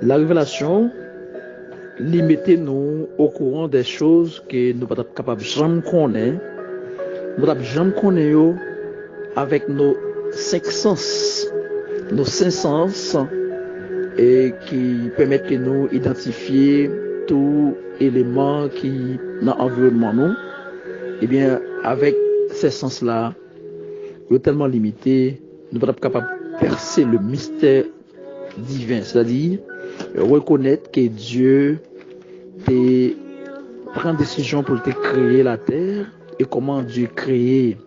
La révélation limite nous au courant des choses que nous ne sommes pas capables de jamais connaître. Nous ne sommes jamais connaître avec nos cinq sens et qui permettent de nous identifier tout élément qui dans l'environnement nous. Eh bien, avec ces sens-là, nous sommes tellement limités, nous ne sommes pas capables de percer le mystère divin, c'est-à-dire reconnaître que Dieu prend décision pour te créer la terre et comment Dieu crée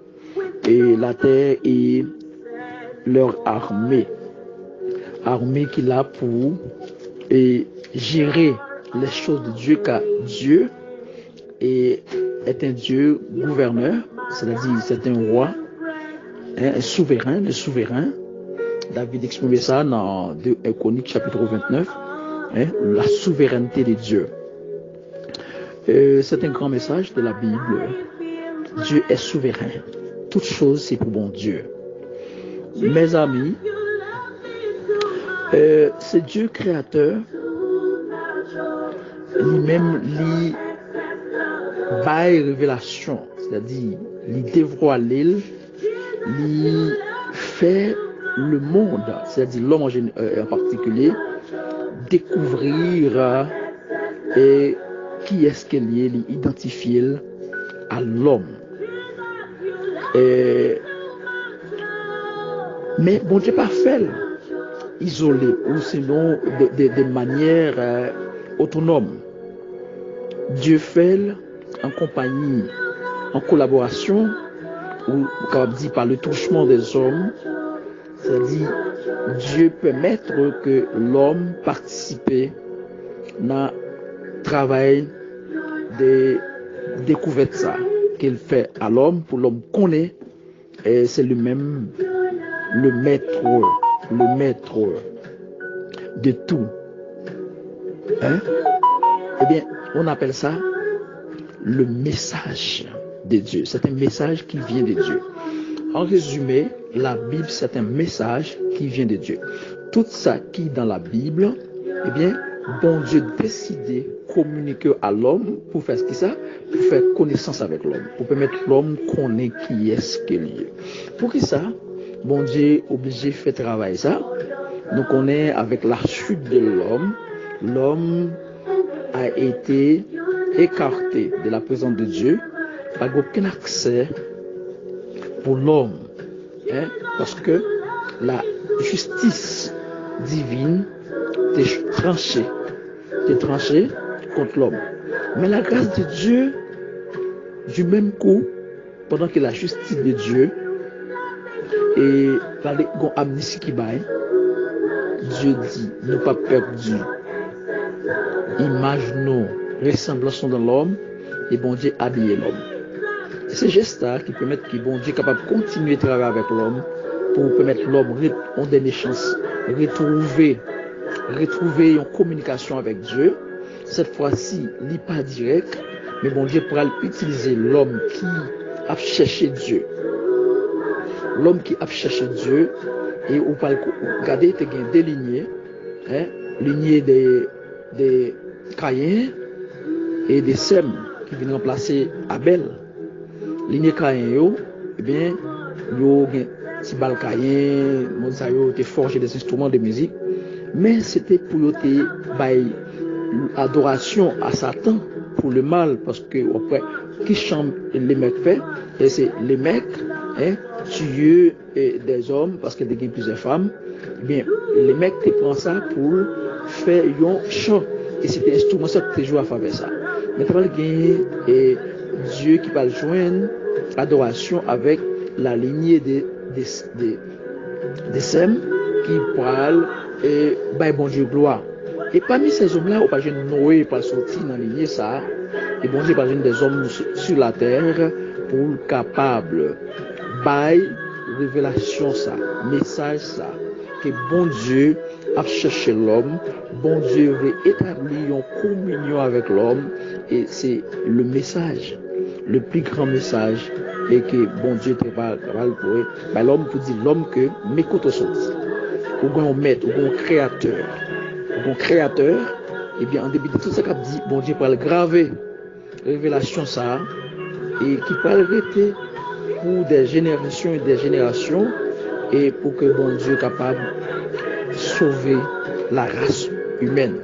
la terre et leur armée qu'il a pour gérer les choses de Dieu, car Dieu est un Dieu gouverneur, c'est-à-dire c'est un roi, un souverain, le souverain. David exprimait ça dans 2 Chroniques chapitre 29, la souveraineté de Dieu. C'est un grand message de la Bible. Dieu est souverain. Toute chose, c'est pour bon Dieu. Mes amis, c'est Dieu créateur, lui-même, lui bail révélation, c'est-à-dire, lui dévoile, lui fait le monde, c'est-à-dire l'homme en particulier, découvrir qui est-ce qu'il est, l'identifier à l'homme. Mais bon Dieu pas fait isolé ou sinon de manière autonome. Dieu fait en compagnie, en collaboration, ou comme dit par le touchement des hommes, c'est-à-dire Dieu permettre que l'homme participe dans le travail de découverte ça qu'il fait à l'homme, pour l'homme connaît, et c'est lui-même le maître de tout. Eh bien, on appelle ça le message de Dieu. C'est un message qui vient de Dieu. En résumé, la Bible, c'est un message qui vient de Dieu. Tout ça qui est dans la Bible, eh bien, bon Dieu décidé communiquer à l'homme pour faire ce qui ça, pour faire connaissance avec l'homme, pour permettre l'homme connaître qui est-ce qu'il est. Pour qui ça, bon Dieu obligé de faire travailler ça. Donc on est avec la chute de l'homme. L'homme a été écarté de la présence de Dieu, pas aucun accès pour l'homme, parce que la justice divine est tranchée contre l'homme. Mais la grâce de Dieu, du même coup, pendant que la justice de Dieu et par les amnistie qui baille, Dieu dit, nous pas perdu. Imaginons, ressemblance dans l'homme, et bon Dieu habiller l'homme. C'est gestes-là qui permettent que bon Dieu est capable de continuer à travailler avec l'homme pour permettre l'homme en dernière chance retrouver une communication avec Dieu. Cette fois-ci, il n'est pas direct, mais bon Dieu pourra utiliser l'homme qui a cherché Dieu. L'homme qui a cherché Dieu, et on peut regarder des lignées, lignées des Caïn et des Sem qui viennent remplacer Abel. Lignée Caïn, eh bien, yo si bal Caïn, Mosaïo te forgé des instruments de musique, mais c'était pour te bailler adoration à Satan pour le mal, parce que après qui chante les mecs fait, et c'est les mecs tuent des hommes parce qu'ils ont plusieurs femmes. Eh bien, les mecs te prennent ça pour faire un chant, et c'était un instrument ça qui te joue à faveur ça. Mais tu vas gagner Dieu qui va joindre adoration avec la lignée des Sem qui parlent et bon Dieu gloire. Et parmi ces hommes-là, on va pas Noé pas sortir dans la lignée ça, et bon Dieu pas des hommes sur la terre pour capable bail révélation ça, message ça, que bon Dieu a cherché l'homme, bon Dieu veut établir une communion avec l'homme, et c'est le message, le plus grand message, et que bon Dieu te va pour l'homme pour dire l'homme que mes côtés sont, ou un maître, ou un créateur, bon créateur, et bien en début de tout ça qu'a dit, bon Dieu pour le graver révélation ça et qui peut rester pour des générations et des générations et pour que bon Dieu capable de sauver la race humaine.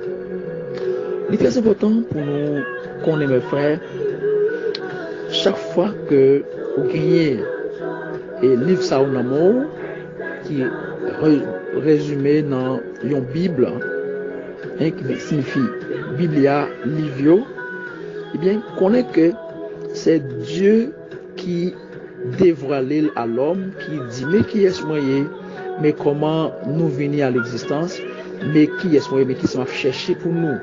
Il est très important pour nous qu'on aime mes frères, chaque fois que vous gagnez et livre ça en amour qui résumé dans une Bible qui signifie Biblia Livio, eh bien connaît que c'est Dieu qui dévoile à l'homme, qui dit mais qui est-ce moyen, mais comment nous venir à l'existence, mais qui est-ce moyen, mais qui s'en chercher pour nous,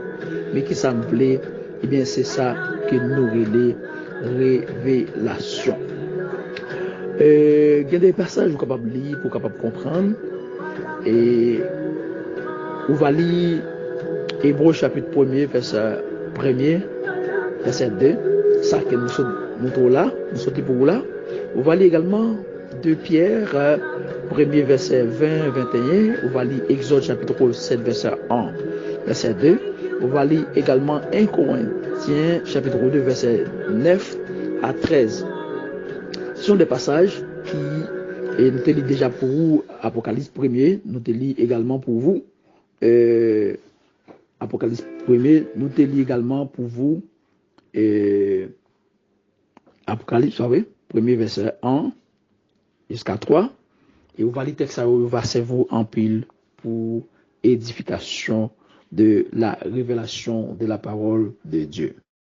mais qui s'en plaît, eh bien c'est ça que nous relais révélation. Il y a des passages vous capable de lire pour capable comprendre et vous va lire Hébreux chapitre 1er verset 1er verset 2 ça que nous sommes là nous sommes pour là. Vous va lire également 2 Pierre 1er verset 20 21. Vous va lire Exode chapitre 7 verset 1 verset 2. Vous va lire également 1 Corinthiens chapitre 2 verset 9 à 13. Ce sont des passages qui, et nous te lis déjà pour vous, Apocalypse 1er, nous te lis également pour vous, Apocalypse 1er, nous te lis également pour vous, Apocalypse, oui, 1er verset 1 jusqu'à 3, et vous va lire texte, vous va servir en pile pour édification de la révélation de la parole de Dieu.